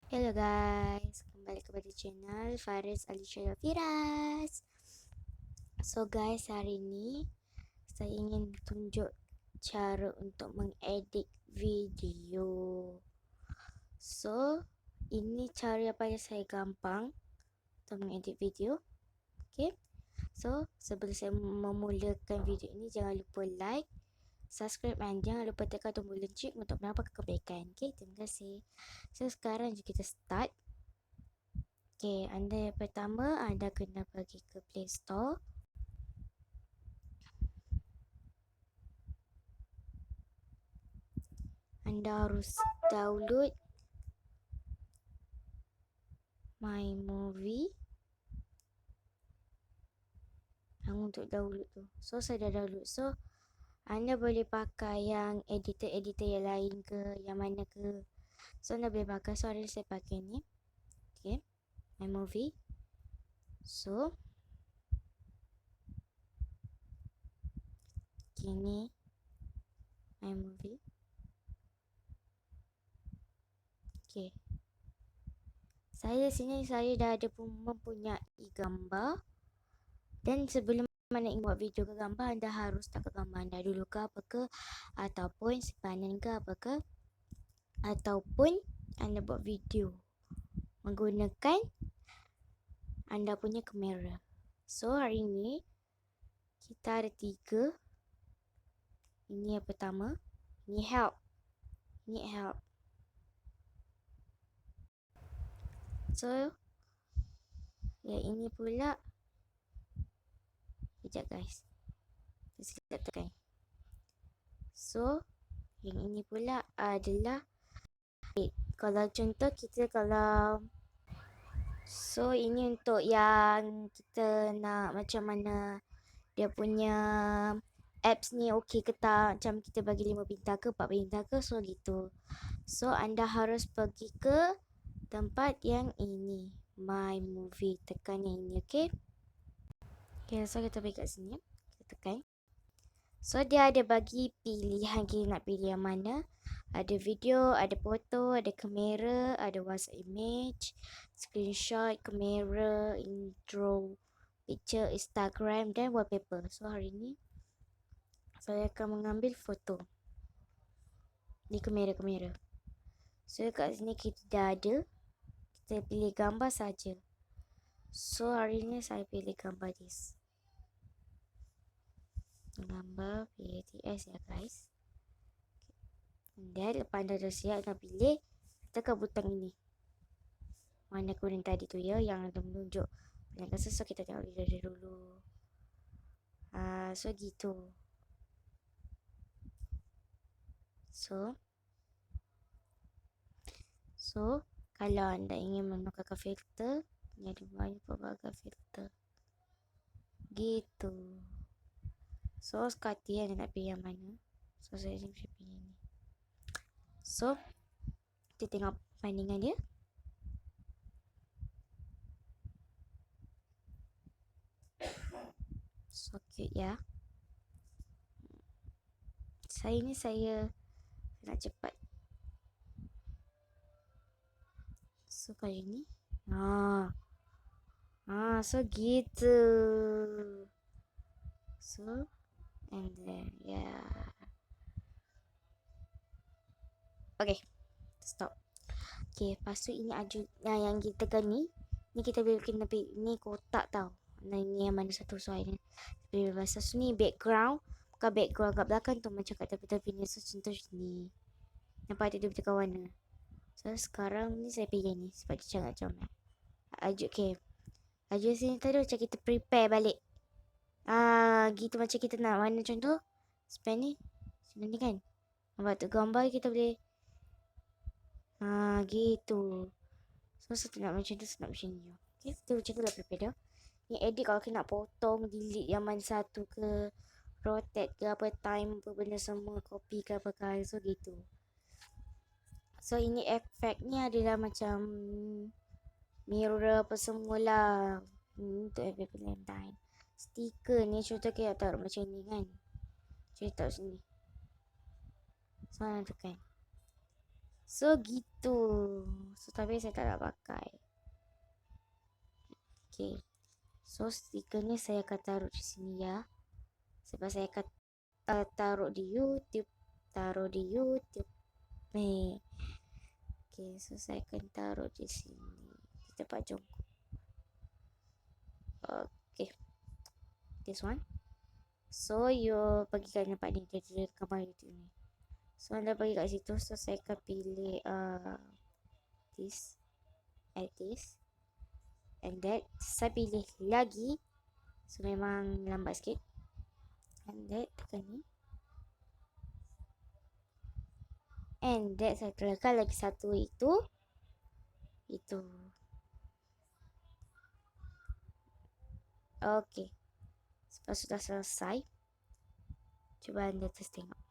Hello guys, kembali kepada channel Faris Alisha Firas. So guys, hari ini saya ingin tunjuk cara untuk mengedit video. So, ini cara yang paling saya gampang untuk mengedit video. Okay, so sebelum saya memulakan video ini, jangan lupa like, subscribe dan jangan lupa tekan tombol lonceng untuk mendapatkan kebaikan. Okay, terima kasih. So, sekarang kita start. Okay, anda yang pertama, anda kena pergi ke Play Store. Anda harus download My Movie. Untuk download tu. So, saya dah download. So, anda boleh pakai yang editor-editor yang lain ke, yang mana ke. So, anda boleh pakai. So, hari ni saya pakai ni. Okay, My Movie. So, kini My Movie. Okay. Saya dah ada mempunyai gambar. Dan sebelum anda ingin buat video ke gambar, anda harus tak ke gambar anda dulu ke apa ke, ataupun simpanan ke apa ke, ataupun anda buat video menggunakan anda punya kamera. So hari ini kita ada 3. Ini yang pertama. Ini help. Ini help. So yang ini pula, sekejap guys, saya tekan. So yang ini pula adalah kalau contoh kita so ini untuk yang kita nak macam mana dia punya apps ni okey ke tak, macam kita bagi 5 bintang ke 4 bintang ke, so gitu. So anda harus pergi ke tempat yang ini, My Movie, tekan yang ini. okey. Okay, so kita pergi kat sini, kita tekan. So dia ada bagi pilihan kita nak pilih yang mana. Ada video, ada foto, ada kamera, ada WhatsApp image, screenshot, kamera, intro, picture, Instagram dan wallpaper. So hari ni saya akan mengambil foto di kamera-kamera. So kat sini kita dah ada. Kita pilih gambar saja. So hari ni saya pilih gambar this. Gambar PATS ya guys. Dan lepas anda dah siap nak pilih, tekan butang ini. Warna kuning tadi tu ya, yang ada menunjuk pilihan kasar. So kita tengok dari dulu. So gitu. So kalau anda ingin menukarkan filter, ni ada banyak pelbagai filter. Gitu. So sekati anda nak pilih yang mana. So saya ni pilih ni. So kita tengok perbandingan dia. So cute ya. Saya nak cepat. So kali ni so gitu. So and then yeah. Okay, stop. Okay, lepas tu ini yang kita tekan ni kita boleh kena pilih. Ni kotak tau. Nah ini yang mana satu soal ni. Pilih bahasa so ni background. Bukan background kat belakang tu, macam kat tepi-tepi ni. So contoh ni. Nampak dia bertukar warna. So sekarang ni saya pilih ni sebab dia sangat comel. Okay. Ajuk sini tadi macam kita prepare balik. Gitu macam kita nak mana contoh. Span ni. Sini ni kan. Nampak tu gambar kita boleh. Gitu. So satu nak macam tu, satu nak macam ni. Okay, kita macam tu dah prepare dah. Ni edit kalau kita nak potong, delete yang mana satu ke, rotate ke apa, time apa benda semua, copy ke apa ke, so gitu. So ini efek ni adalah macam mirror apa semualah. Untuk efek Valentine. Stiker ni contoh kita taruh macam ni kan. Kita taruh sini. So nak tekan. So gitu. So tapi saya tak nak pakai. Okay. So stiker ni saya akan taruh di sini ya. Sebab saya akan taruh di YouTube. Taruh di YouTube. Ni. Okay, so saya akan taruh di sini. Di tempat jongkok. Okay. This one. So you pergi kat tempat ni. Dia rekaman YouTube ni. So anda pergi kat situ. So saya akan pilih this. Add this. And that. Saya pilih lagi. So memang lambat sikit. And that. Tekan ni. And that saya tekan lagi satu itu. Itu. Okay. Lepas sudah selesai. Cuba anda terus tengok.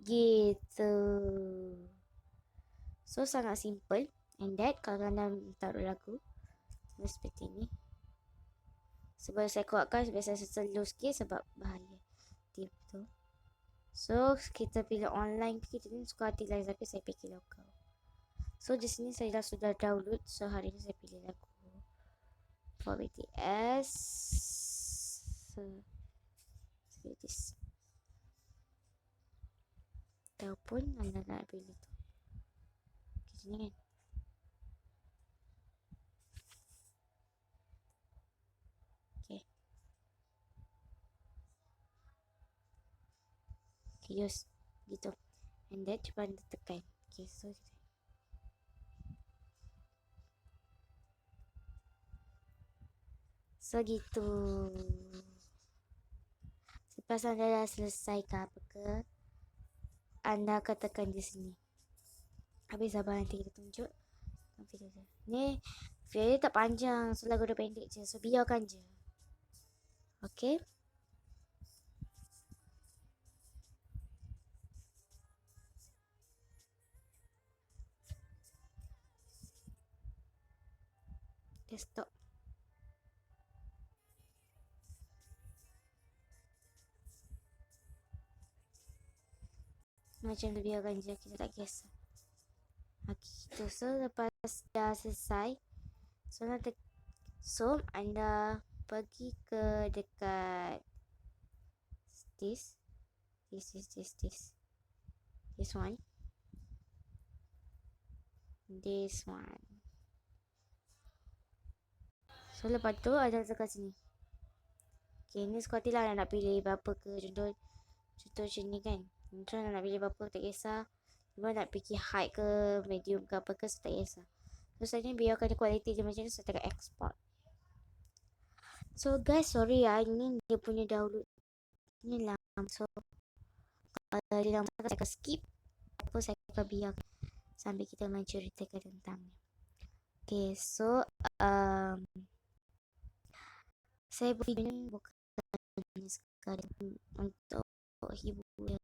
Gitu. So sangat simple. And that kalau anda taruh lagu. Seperti ni. Sebab saya kuatkan. Sebab saya slow sikit. Sebab bahaya. Tip tu. So kita pilih online. Kita ni suka hati lain. Tapi saya pilih lokal. So di sini saya dah sudah download. So hari ni saya pilih lagu for BTS. So this. Ataupun anda nak pilih tu. Kat sini kan. Okay. Okay, use. Gitu. And then cuba anda tekan. Okay, so so gitu. Lepas anda dah selesai ke apa ke, anda akan tekan di sini. Habis sabar nanti kita tunjuk video dia. Ni video dia tak panjang, so lagu dia pendek je. So biarkan je. Okay. Dia stop. Macam tu biarkan je, kita tak kisah. Okay, gitu. So lepas dah selesai, so anda pergi ke dekat this one. This one. So lepas tu ada dekat sini. Okay, ni suka hati lah nak pilih berapa ke. Contoh macam ni kan. Contoh nak pilih berapa tak kisah. Cuma nak pergi high ke medium ke apa ke, tak kisah. So saya ni biarkan kualiti dia macam ni. Saya tekan export. So guys, sorry ya. Ini dia punya download ni lama. So kalau dia lama saya akan skip. Apa saya akan biarkan sambil kita menceritakan tentangnya. Okay, so saya buat video ni bukan sekadar untuk hiburnya.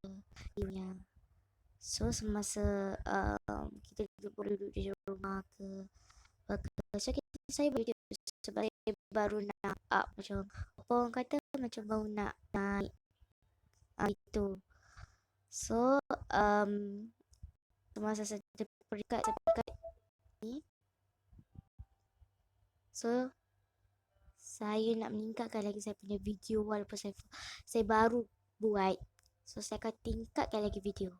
So semasa kita duduk di rumah ke, so saya buat video sebab saya baru nak up, macam apa orang kata, macam baru nak naik itu. So semasa saya peringkat ni, so saya nak meningkatkan lagi saya punya video walaupun saya baru buat. So saya akan tingkatkan lagi video.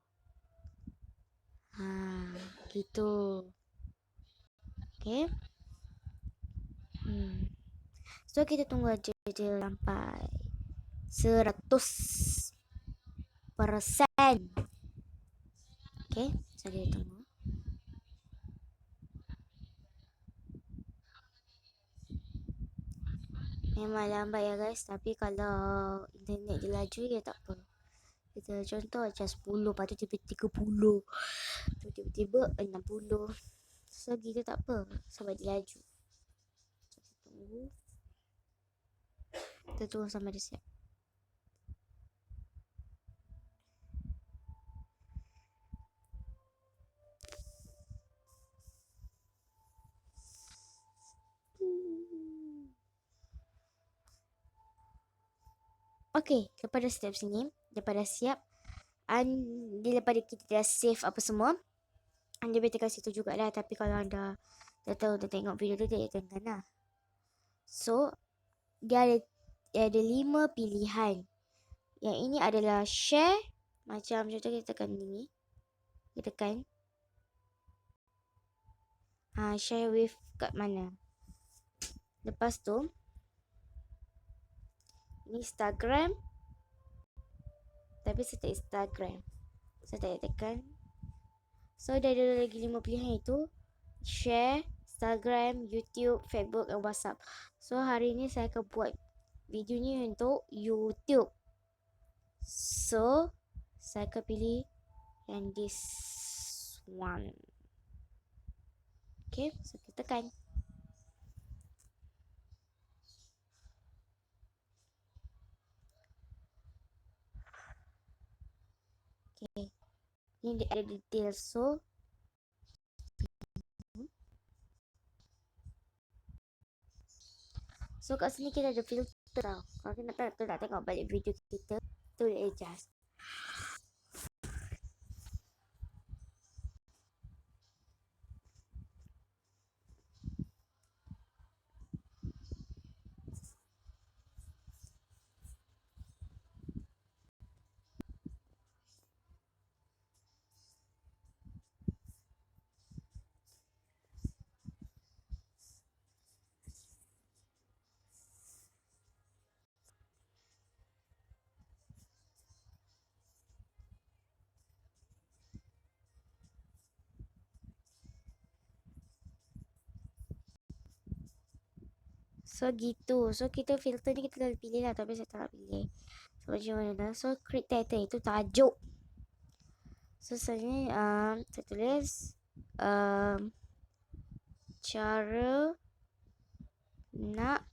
Gitu. Okay. So kita tunggu aja sampai 100%. Okay, so kita tunggu. Memang lambat ya guys, tapi kalau internet dia laju ya tak apa. Kita contoh macam 10, lepas tu tiba-tiba 30, tiba-tiba 60. So gitu tak apa, sebab dia laju. So kita tunggu. Kita tunggu sampai dia siap. Okay, daripada step sini, daripada siap, daripada kita dah save apa semua, anda boleh tekan situ jugalah. Tapi kalau anda dah tahu dah tengok video tu, dia tekan lah. So dia ada 5 pilihan. Yang ini adalah share. Macam contoh kita tekan ni. Kita tekan share with kat mana. Lepas tu ini Instagram. Tapi saya tak Instagram, saya tak tekan. So dah ada lagi 5 pilihan itu. Share, Instagram, YouTube, Facebook dan WhatsApp. So hari ni saya akan buat video ni untuk YouTube. So saya akan pilih yang this one. Okay, so kita tekan. Okay, ni dia ada detail. So kat sini kita ada filter tau. Kalau kita nak tengok balik video kita, tu adjust. So gitu. So kita filter ni kita dah pilih lah. Tapi saya tak nak pilih. So macam mana dah. So create title itu tajuk. So sebenarnya saya tulis cara nak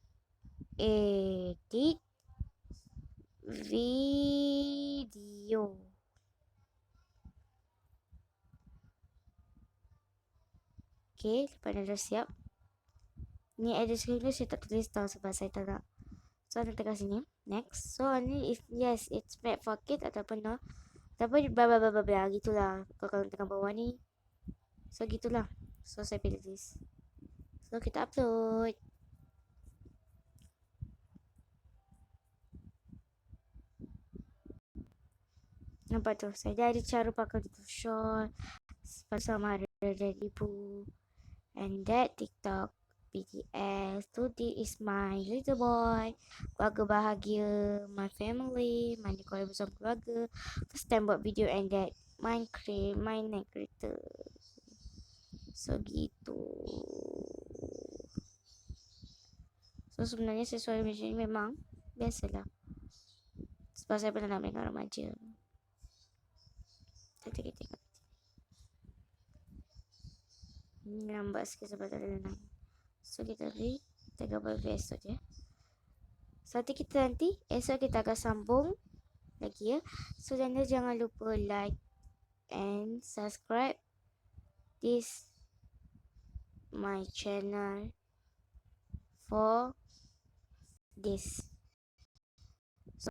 edit video. Okay, lepas dah siap. Ni edit screen tu saya tak tulis tau sebab saya tak nak. So anda tekan sini. Next. So ni if yes it's made for kids ataupun no. Ataupun bla bla bla bla bla gitulah. Kalau tekan bawah ni. So gitulah. So saya pilih this. So kita upload. Nampak tu. Saya dah ada cara pakai Photoshop. Sama ada ibu. And that TikTok. BTS. So this is my little boy. Keluarga bahagia. My family. Mandi korang bersama keluarga. First time buat video and that. My neck creator. So gitu. So sebenarnya sesuai macam ni memang biasalah. Sebab saya pernah nak dengan remaja. Kita tengok. Ini lambat sikit sebab tak ada lain. So kita beri 30 esok je. So nanti esok kita akan sambung lagi ya. So anda jangan lupa like and subscribe this my channel for this. So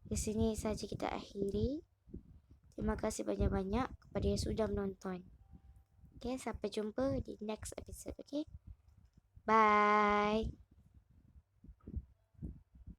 di sini saja kita akhiri. Terima kasih banyak-banyak kepada yang sudah menonton. Okay, sampai jumpa di next episode. Okay, bye.